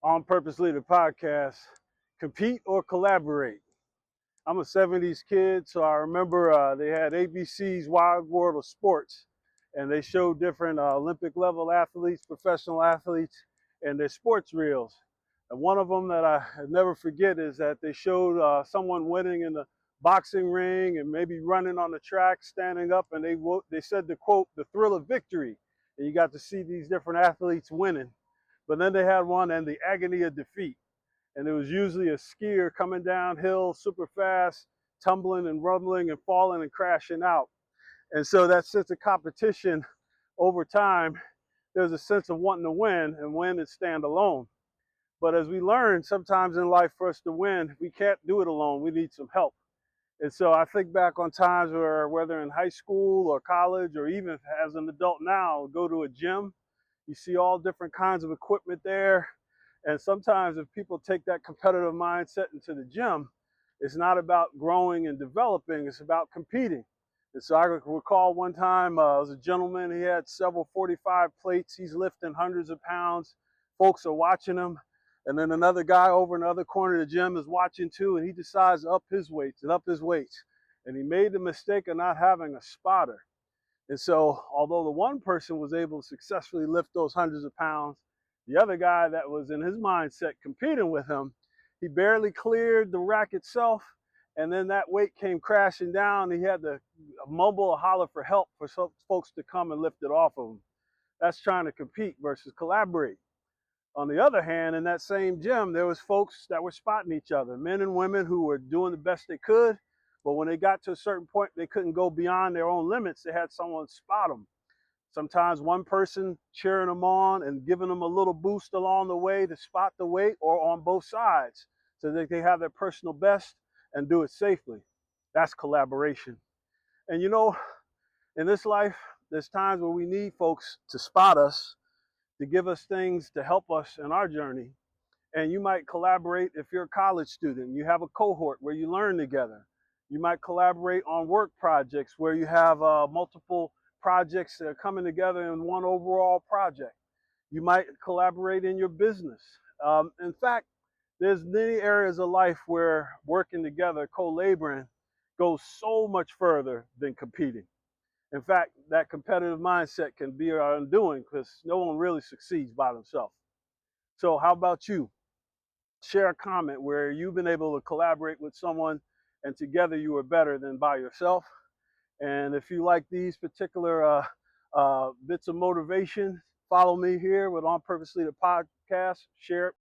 On Purpose Leader podcast, compete or collaborate. I'm a 70s kid, so I remember they had ABC's Wild World of Sports, and they showed different Olympic level athletes, professional athletes, and their sports reels. And one of them that I never forget is that they showed someone winning in the boxing ring and maybe running on the track, standing up, and they said the quote, "the thrill of victory." And you got to see these different athletes winning. But then they had one and the agony of defeat. And it was usually a skier coming downhill super fast, tumbling and rumbling and falling and crashing out. And so that sense of competition over time, there's a sense of wanting to win and win and stand alone. But as we learn, sometimes in life for us to win, we can't do it alone. We need some help. And so I think back on times where, whether in high school or college or even as an adult now, go to a gym, you see all different kinds of equipment there. And sometimes if people take that competitive mindset into the gym, it's not about growing and developing, it's about competing. And so I recall one time, there was a gentleman, he had several 45 plates, he's lifting hundreds of pounds, folks are watching him. And then another guy over in the other corner of the gym is watching too, and he decides to up his weights and up his weights. And he made the mistake of not having a spotter. And so, although the one person was able to successfully lift those hundreds of pounds, the other guy that was in his mindset competing with him, he barely cleared the rack itself, and then that weight came crashing down. He had to mumble or holler for help for some folks to come and lift it off of him. That's trying to compete versus collaborate. On the other hand, in that same gym, there was folks that were spotting each other, men and women who were doing the best they could. But when they got to a certain point, they couldn't go beyond their own limits. They had someone spot them. Sometimes one person cheering them on and giving them a little boost along the way to spot the weight, or on both sides so that they have their personal best and do it safely. That's collaboration. And you know, in this life, there's times where we need folks to spot us, to give us things to help us in our journey. And you might collaborate if you're a college student. You have a cohort where you learn together. You might collaborate on work projects where you have multiple projects that are coming together in one overall project. You might collaborate in your business. In fact, there's many areas of life where working together, co-laboring, goes so much further than competing. In fact, that competitive mindset can be our undoing because no one really succeeds by themselves. So how about you? Share a comment where you've been able to collaborate with someone and together you are better than by yourself. And if you like these particular bits of motivation, follow me here with On Purpose Leader podcast. Share it.